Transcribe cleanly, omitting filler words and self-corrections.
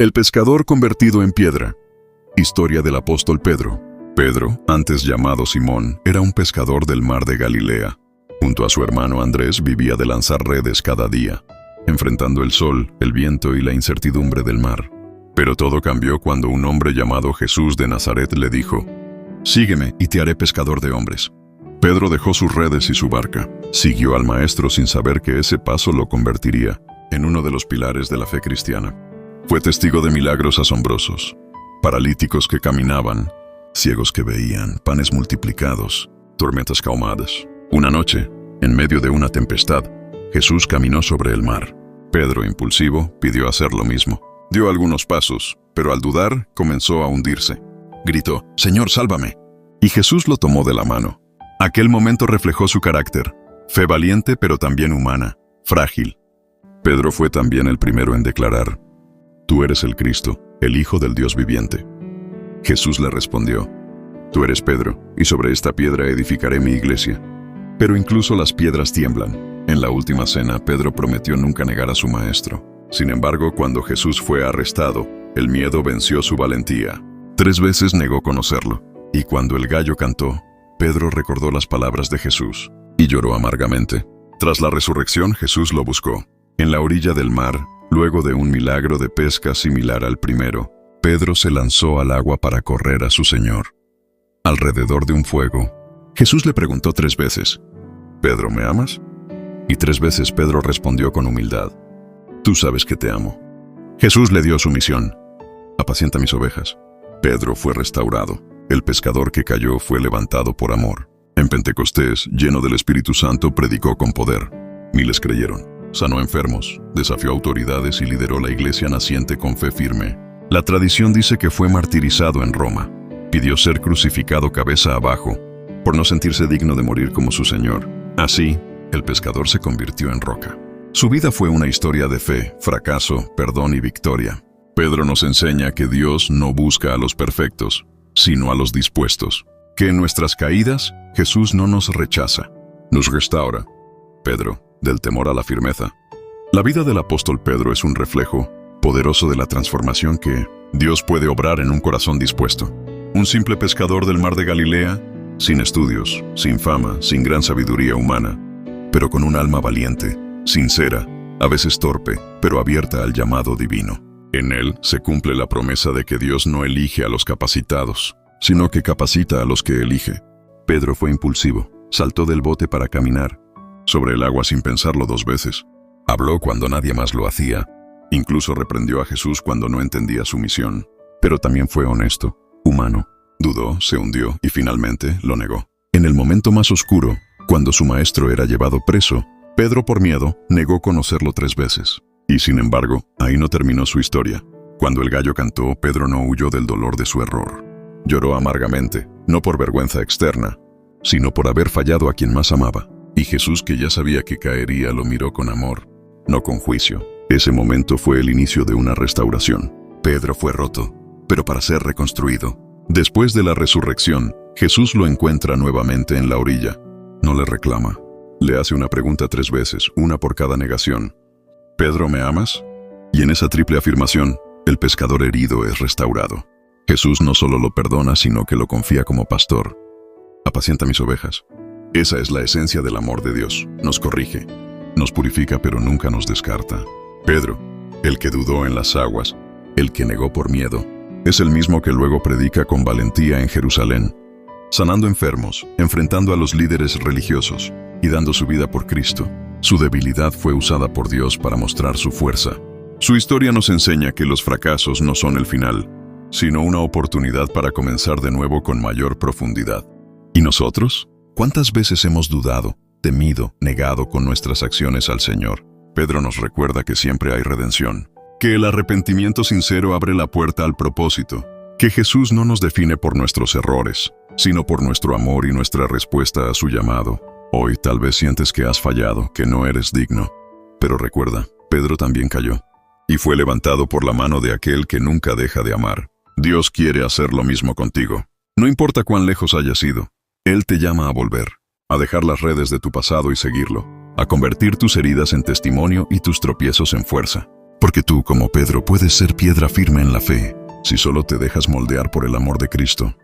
El pescador convertido en piedra. Historia del apóstol Pedro. Pedro, antes llamado Simón, era un pescador del mar de Galilea. Junto a su hermano Andrés vivía de lanzar redes cada día, enfrentando el sol, el viento y la incertidumbre del mar. Pero todo cambió cuando un hombre llamado Jesús de Nazaret le dijo: «Sígueme y te haré pescador de hombres». Pedro dejó sus redes y su barca. Siguió al maestro sin saber que ese paso lo convertiría en uno de los pilares de la fe cristiana. Fue testigo de milagros asombrosos, paralíticos que caminaban, ciegos que veían, panes multiplicados, tormentas calmadas. Una noche, en medio de una tempestad, Jesús caminó sobre el mar. Pedro, impulsivo, pidió hacer lo mismo. Dio algunos pasos, pero al dudar, comenzó a hundirse. Gritó: «Señor, sálvame». Y Jesús lo tomó de la mano. Aquel momento reflejó su carácter, fe valiente pero también humana, frágil. Pedro fue también el primero en declarar: «Tú eres el Cristo, el Hijo del Dios viviente». Jesús le respondió: «Tú eres Pedro, y sobre esta piedra edificaré mi iglesia». Pero incluso las piedras tiemblan. En la última cena, Pedro prometió nunca negar a su maestro. Sin embargo, cuando Jesús fue arrestado, el miedo venció su valentía. 3 veces negó conocerlo. Y cuando el gallo cantó, Pedro recordó las palabras de Jesús y lloró amargamente. Tras la resurrección, Jesús lo buscó. En la orilla del mar, luego de un milagro de pesca similar al primero, Pedro se lanzó al agua para correr a su Señor. Alrededor de un fuego, Jesús le preguntó 3 veces: «¿Pedro, me amas?». Y 3 veces Pedro respondió con humildad: «Tú sabes que te amo». Jesús le dio su misión: «Apacienta mis ovejas». Pedro fue restaurado. El pescador que cayó fue levantado por amor. En Pentecostés, lleno del Espíritu Santo, predicó con poder. Miles creyeron. Sanó enfermos, desafió autoridades y lideró la iglesia naciente con fe firme. La tradición dice que fue martirizado en Roma. Pidió ser crucificado cabeza abajo, por no sentirse digno de morir como su Señor. Así, el pescador se convirtió en roca. Su vida fue una historia de fe, fracaso, perdón y victoria. Pedro nos enseña que Dios no busca a los perfectos, sino a los dispuestos. Que en nuestras caídas, Jesús no nos rechaza, nos restaura. Pedro, del temor a la firmeza. La vida del apóstol Pedro es un reflejo poderoso de la transformación que Dios puede obrar en un corazón dispuesto. Un simple pescador del mar de Galilea, sin estudios, sin fama, sin gran sabiduría humana, pero con un alma valiente, sincera, a veces torpe, pero abierta al llamado divino. En él se cumple la promesa de que Dios no elige a los capacitados, sino que capacita a los que elige. Pedro fue impulsivo, saltó del bote para caminar sobre el agua sin pensarlo 2 veces. Habló cuando nadie más lo hacía, incluso reprendió a Jesús cuando no entendía su misión. Pero también fue honesto, humano, dudó, se hundió y finalmente lo negó. En el momento más oscuro, cuando su maestro era llevado preso, Pedro, por miedo, negó conocerlo 3 veces. Y sin embargo, ahí no terminó su historia. Cuando el gallo cantó, Pedro no huyó del dolor de su error. Lloró amargamente, no por vergüenza externa, sino por haber fallado a quien más amaba. Y Jesús, que ya sabía que caería, lo miró con amor, no con juicio. Ese momento fue el inicio de una restauración. Pedro fue roto, pero para ser reconstruido. Después de la resurrección, Jesús lo encuentra nuevamente en la orilla. No le reclama. Le hace una pregunta 3 veces, una por cada negación. «¿Pedro, me amas?». Y en esa triple afirmación, el pescador herido es restaurado. Jesús no solo lo perdona, sino que lo confía como pastor. «Apacienta mis ovejas». Esa es la esencia del amor de Dios. Nos corrige, nos purifica, pero nunca nos descarta. Pedro, el que dudó en las aguas, el que negó por miedo, es el mismo que luego predica con valentía en Jerusalén, sanando enfermos, enfrentando a los líderes religiosos y dando su vida por Cristo. Su debilidad fue usada por Dios para mostrar su fuerza. Su historia nos enseña que los fracasos no son el final, sino una oportunidad para comenzar de nuevo con mayor profundidad. ¿Y nosotros? ¿Cuántas veces hemos dudado, temido, negado con nuestras acciones al Señor? Pedro nos recuerda que siempre hay redención, que el arrepentimiento sincero abre la puerta al propósito, que Jesús no nos define por nuestros errores, sino por nuestro amor y nuestra respuesta a su llamado. Hoy tal vez sientes que has fallado, que no eres digno. Pero recuerda, Pedro también cayó, y fue levantado por la mano de aquel que nunca deja de amar. Dios quiere hacer lo mismo contigo. No importa cuán lejos hayas ido, Él te llama a volver, a dejar las redes de tu pasado y seguirlo, a convertir tus heridas en testimonio y tus tropiezos en fuerza. Porque tú, como Pedro, puedes ser piedra firme en la fe, si solo te dejas moldear por el amor de Cristo.